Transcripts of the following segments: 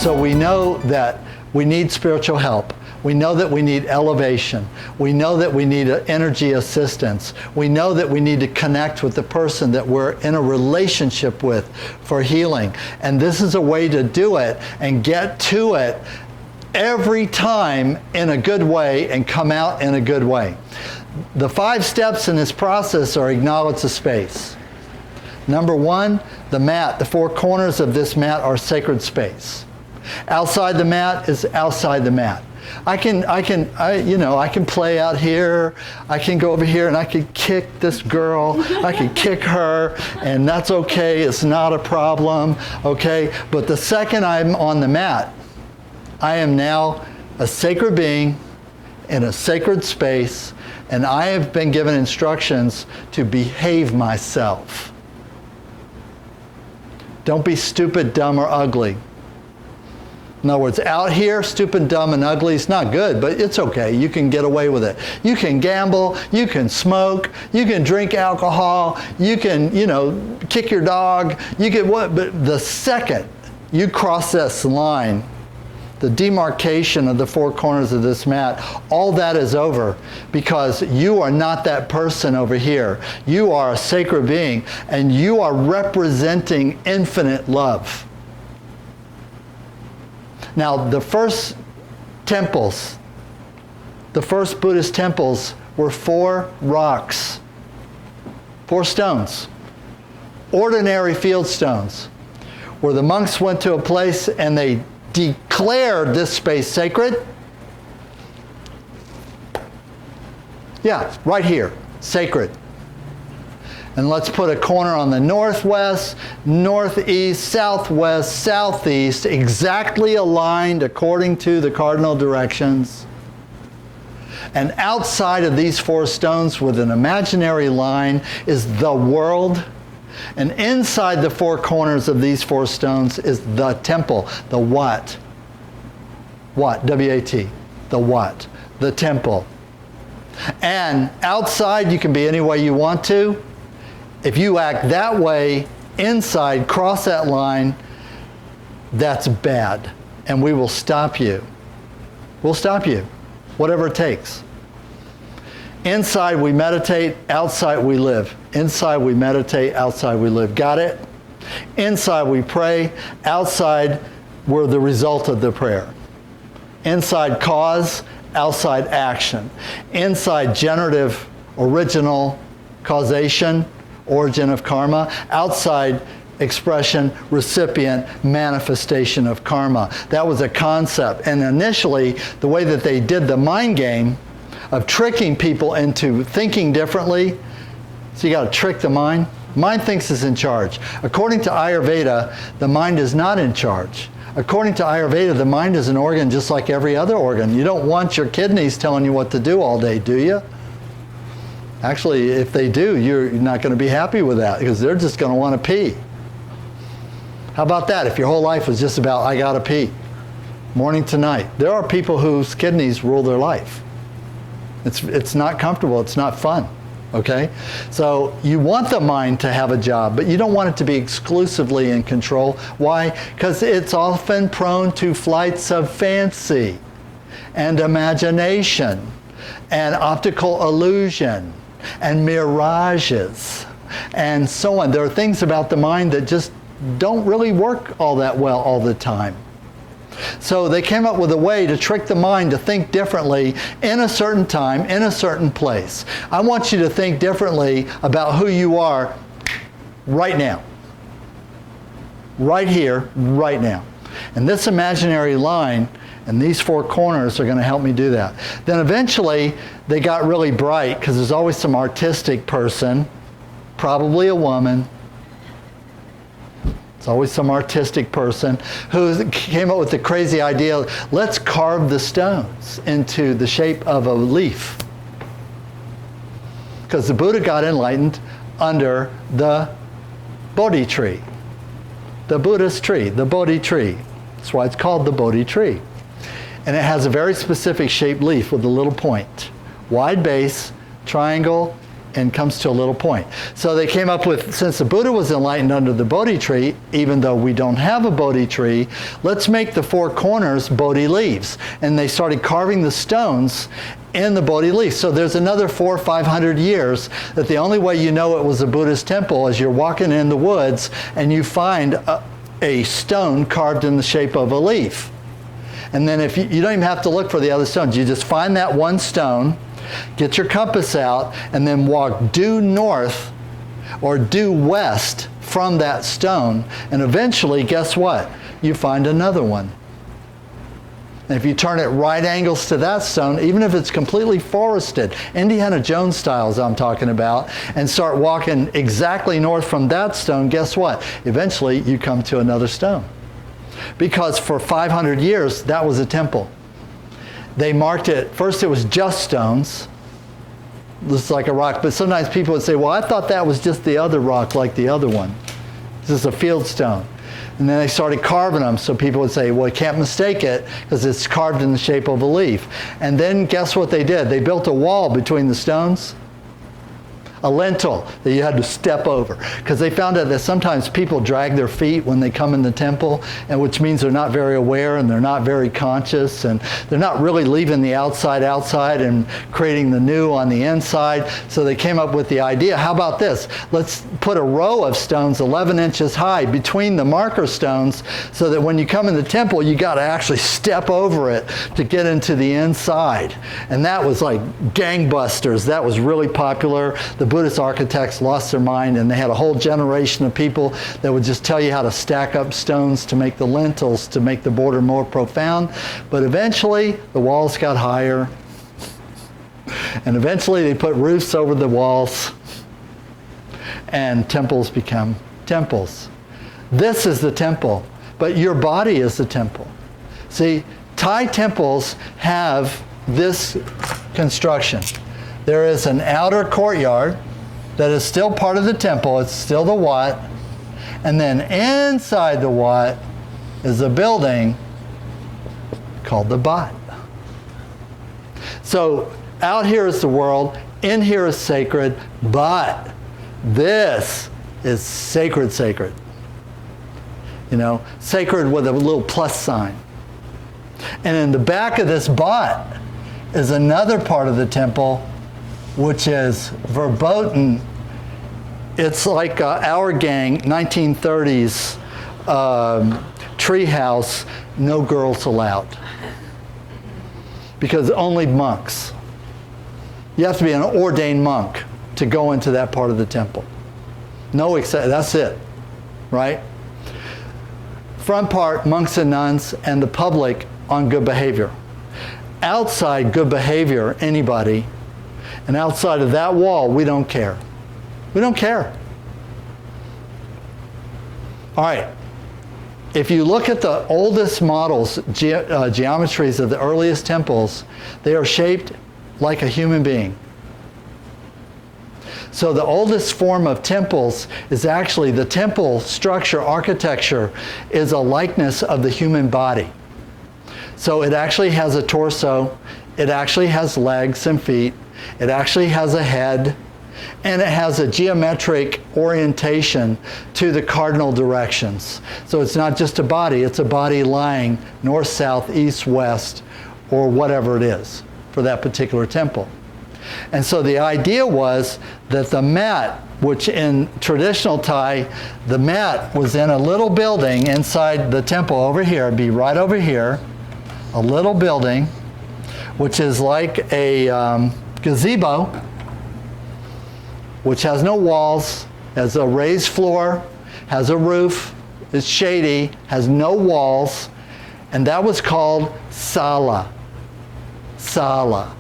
So we know that we need spiritual help. We know that we need elevation. We know that we need energy assistance. We know that we need to connect with the person that we're in a relationship with for healing. And this is a way to do it and get to it every time in a good way and come out in a good way. The 5 steps in this process are acknowledge the space. Number 1, the mat. The 4 corners of this mat are sacred space. Outside the mat is outside the mat. I can play out here. I can go over here and I can kick this girl. I can kick her, and that's okay. It's not a problem, okay? But the second I'm on the mat, I am now a sacred being in a sacred space, and I have been given instructions to behave myself. Don't be stupid, dumb, or ugly. In other words, out here, stupid, dumb, and ugly is not good, but it's okay. You can get away with it. You can gamble, you can smoke, you can drink alcohol, you can, kick your dog, you can what? But the second you cross this line, the demarcation of the 4 corners of this mat, all that is over, because you are not that person over here. You are a sacred being, and you are representing infinite love. Now, the first temples, the first Buddhist temples were 4 rocks, 4 stones, ordinary field stones, where the monks went to a place and they declared this space sacred. Yeah, right here, sacred. And let's put a corner on the northwest, northeast, southwest, southeast, exactly aligned according to the cardinal directions. And outside of these 4 stones with an imaginary line is the world. And inside the 4 corners of these 4 stones is the temple, the Wat. Wat, W-A-T, the Wat, the temple. And outside you can be any way you want to. If you act that way, inside, cross that line, that's bad. And we will stop you. We'll stop you, whatever it takes. Inside we meditate, outside we live. Inside we meditate, outside we live. Got it? Inside we pray, outside we're the result of the prayer. Inside cause, outside action. Inside generative, original causation, origin of karma. Outside expression, recipient, manifestation of karma. That was a concept. And initially, the way that they did the mind game of tricking people into thinking differently, so you got to trick the mind. Mind thinks it's in charge. According to Ayurveda, the mind is not in charge. According to Ayurveda, the mind is an organ just like every other organ. You don't want your kidneys telling you what to do all day, do you? Actually, if they do, you're not going to be happy with that, because they're just going to want to pee. How about that? If your whole life was just about, I got to pee, morning to night. There are people whose kidneys rule their life. It's not comfortable. It's not fun. Okay? So you want the mind to have a job, but you don't want it to be exclusively in control. Why? Because it's often prone to flights of fancy and imagination and optical illusion and mirages and so on. There are things about the mind that just don't really work all that well all the time. So they came up with a way to trick the mind to think differently in a certain time, in a certain place. I want you to think differently about who you are right now. Right here, right now. And this imaginary line and these 4 corners are going to help me do that. Then eventually they got really bright, because there's always some artistic person, probably a woman. It's always some artistic person who came up with the crazy idea, let's carve the stones into the shape of a leaf. Because the Buddha got enlightened under the Bodhi tree. The Buddhist tree, the Bodhi tree. That's why it's called the Bodhi tree. And it has a very specific shaped leaf with a little point. Wide base, triangle, and comes to a little point. So they came up with, since the Buddha was enlightened under the Bodhi tree, even though we don't have a Bodhi tree, let's make the four corners Bodhi leaves. And they started carving the stones in the Bodhi leaves. So there's another 400 or 500 years that the only way you know it was a Buddhist temple is you're walking in the woods and you find a stone carved in the shape of a leaf. And then if you don't even have to look for the other stones, you just find that one stone, get your compass out, and then walk due north or due west from that stone, and eventually, guess what? You find another one. And if you turn it right angles to that stone, even if it's completely forested, Indiana Jones styles I'm talking about, and start walking exactly north from that stone, guess what? Eventually, you come to another stone. Because for 500 years, that was a temple. They marked it, first it was just stones, just like a rock, but sometimes people would say, well, I thought that was just the other rock like the other one. This is a field stone. And then they started carving them, so people would say, well, you can't mistake it because it's carved in the shape of a leaf. And then guess what they did? They built a wall between the stones, a lintel that you had to step over. Because they found out that sometimes people drag their feet when they come in the temple, and which means they're not very aware and they're not very conscious, and they're not really leaving the outside and creating the new on the inside. So they came up with the idea, how about this? Let's put a row of stones 11 inches high between the marker stones so that when you come in the temple, you got to actually step over it to get into the inside. And that was like gangbusters. That was really popular. The Buddhist architects lost their mind, and they had a whole generation of people that would just tell you how to stack up stones to make the lintels, to make the border more profound. But eventually, the walls got higher, and eventually they put roofs over the walls, and temples become temples. This is the temple, but your body is the temple. See, Thai temples have this construction. There is an outer courtyard that is still part of the temple. It's still the Wat. And then inside the Wat is a building called the Bat. So out here is the world, in here is sacred, but this is sacred, sacred. You know, sacred with a little plus sign. And in the back of this Bat is another part of the temple, which is verboten. It's like our gang, 1930s treehouse, no girls allowed. Because only monks. You have to be an ordained monk to go into that part of the temple. No exception, that's it, right? Front part, monks and nuns, and the public on good behavior. Outside good behavior, anybody. And outside of that wall, we don't care. We don't care. All right. If you look at the oldest models, geometries of the earliest temples, they are shaped like a human being. So the oldest form of temples is actually the temple structure, architecture, is a likeness of the human body. So it actually has a torso, it actually has legs and feet, it actually has a head, and it has a geometric orientation to the cardinal directions. So it's not just a body, it's a body lying north, south, east, west, or whatever it is for that particular temple. And so the idea was that the mat, which in traditional Thai, the mat was in a little building inside the temple over here, it'd be right over here, a little building, which is like a gazebo, which has no walls, has a raised floor, has a roof, is shady, has no walls, and that was called sala. Sala,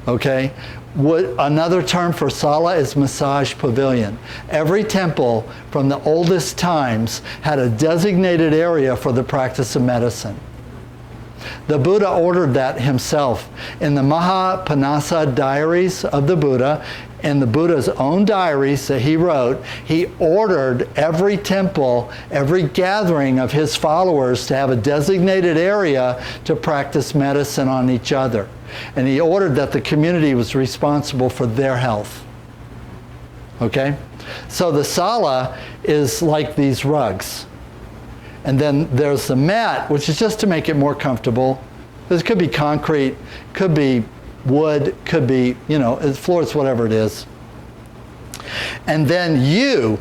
okay? Another term for sala is massage pavilion. Every temple from the oldest times had a designated area for the practice of medicine. The Buddha ordered that himself. In the Mahapanasa diaries of the Buddha, in the Buddha's own diaries that he wrote, he ordered every temple, every gathering of his followers to have a designated area to practice medicine on each other. And he ordered that the community was responsible for their health. Okay? So the sala is like these rugs. And then there's the mat, which is just to make it more comfortable. This could be concrete, could be wood, could be, floors, whatever it is. And then you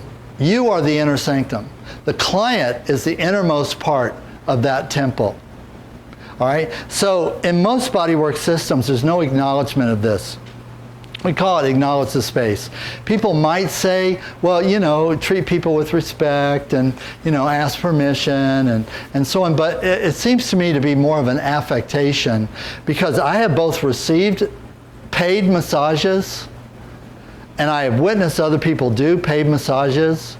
are the inner sanctum. The client is the innermost part of that temple. All right? So in most bodywork systems, there's no acknowledgement of this. We call it acknowledge the space. People might say, well, treat people with respect and, ask permission and so on. But it seems to me to be more of an affectation, because I have both received paid massages and I have witnessed other people do paid massages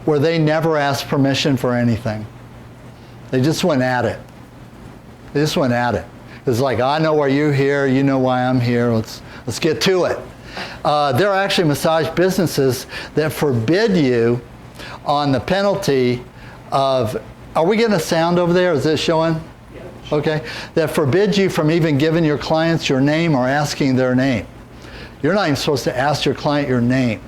where they never asked permission for anything. They just went at it. They just went at it. It's like, I know why you're here, you know why I'm here, let's get to it. There are actually massage businesses that forbid you on the penalty of, are we getting a sound over there? Is it showing? Yeah. Okay. That forbids you from even giving your clients your name or asking their name. You're not even supposed to ask your client your name.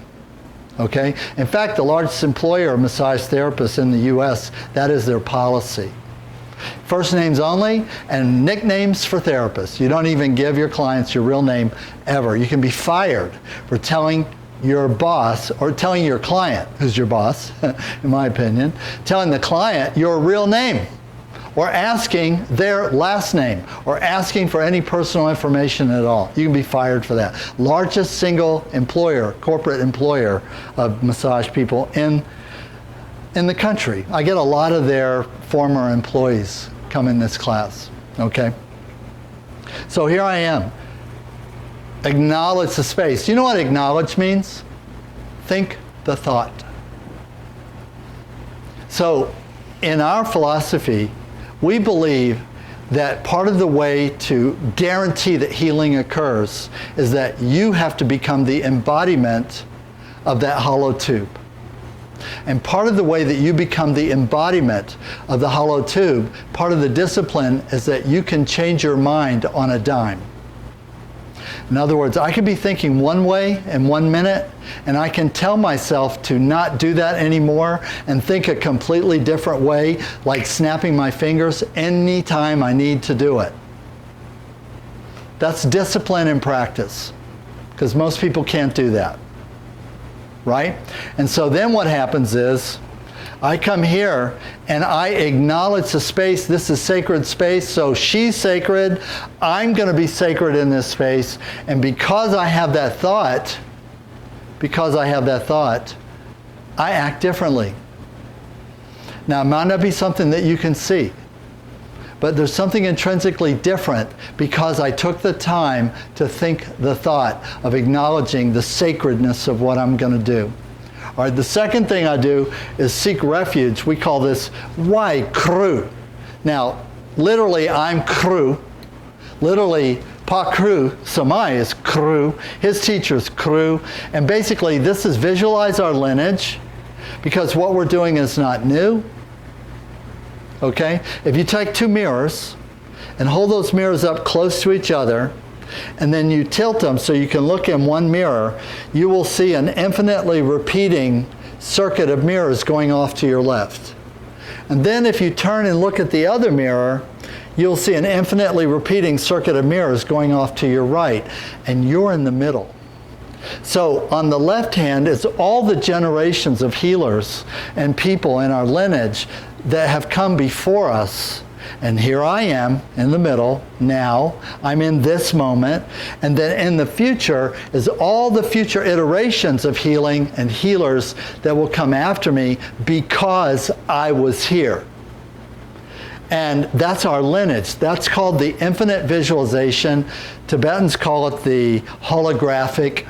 Okay? In fact, the largest employer of massage therapists in the US, that is their policy. First names only, and nicknames for therapists. You don't even give your clients your real name ever. You can be fired for telling your boss, or telling your client, who's your boss, in my opinion, telling the client your real name, or asking their last name, or asking for any personal information at all. You can be fired for that. Largest single employer, corporate employer of massage people in the country. I get a lot of their former employees come in this class, okay? So here I am. Acknowledge the space. You know what acknowledge means? Think the thought. So in our philosophy, we believe that part of the way to guarantee that healing occurs is that you have to become the embodiment of that hollow tube. And part of the way that you become the embodiment of the hollow tube, part of the discipline is that you can change your mind on a dime. In other words, I could be thinking one way in 1 minute, and I can tell myself to not do that anymore and think a completely different way, like snapping my fingers anytime I need to do it. That's discipline in practice, because most people can't do that. Right? And so then what happens is, I come here and I acknowledge the space. This is sacred space, so she's sacred. I'm going to be sacred in this space. And because I have that thought, I act differently. Now, it might not be something that you can see, but there's something intrinsically different because I took the time to think the thought of acknowledging the sacredness of what I'm going to do. All right, the second thing I do is seek refuge. We call this why kru. Now, literally, I'm kru. Literally, Pa Kru, Samai is kru. His teacher's kru. And basically, this is visualize our lineage, because what we're doing is not new. Okay? If you take two mirrors and hold those mirrors up close to each other, and then you tilt them so you can look in one mirror, you will see an infinitely repeating circuit of mirrors going off to your left. And then if you turn and look at the other mirror, you'll see an infinitely repeating circuit of mirrors going off to your right, and you're in the middle. So on the left hand is all the generations of healers and people in our lineage that have come before us. And here I am in the middle now. I'm in this moment. And then in the future is all the future iterations of healing and healers that will come after me because I was here. And that's our lineage. That's called the infinite visualization. Tibetans call it the holographic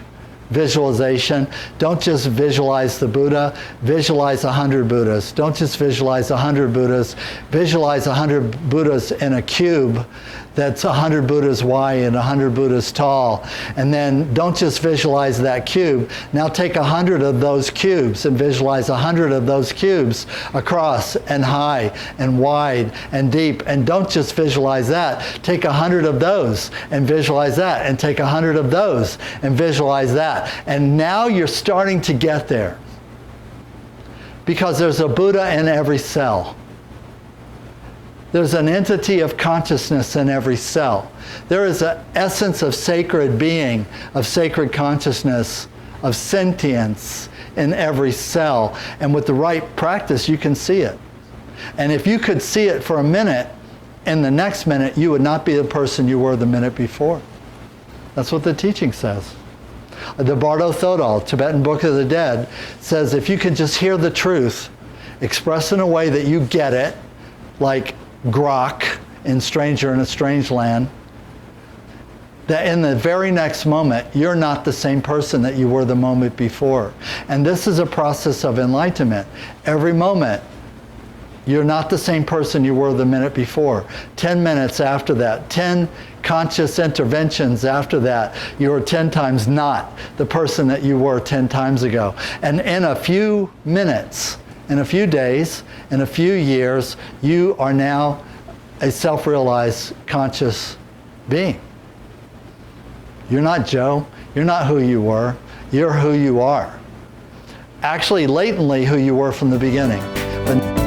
visualization. Don't just visualize the Buddha, visualize 100 Buddhas. Don't just visualize 100 Buddhas, visualize 100 Buddhas in a cube that's 100 Buddhas wide and 100 Buddhas tall. And then don't just visualize that cube. Now take 100 of those cubes and visualize 100 of those cubes across and high and wide and deep. And don't just visualize that. Take 100 of those and visualize that. And take 100 of those and visualize that. And now you're starting to get there. Because there's a Buddha in every cell. There's an entity of consciousness in every cell. There is an essence of sacred being, of sacred consciousness, of sentience in every cell. And with the right practice, you can see it. And if you could see it for a minute, in the next minute, you would not be the person you were the minute before. That's what the teaching says. The Bardo Thodol, Tibetan Book of the Dead, says if you can just hear the truth, expressed in a way that you get it, like grok in Stranger in a Strange Land, that in the very next moment, you're not the same person that you were the moment before. And this is a process of enlightenment. Every moment, you're not the same person you were the minute before. 10 minutes after that, 10 conscious interventions after that, you're 10 times not the person that you were 10 times ago. And in a few minutes, in a few days, in a few years, you are now a self-realized conscious being. You're not Joe. You're not who you were. You're who you are. Actually, latently who you were from the beginning. But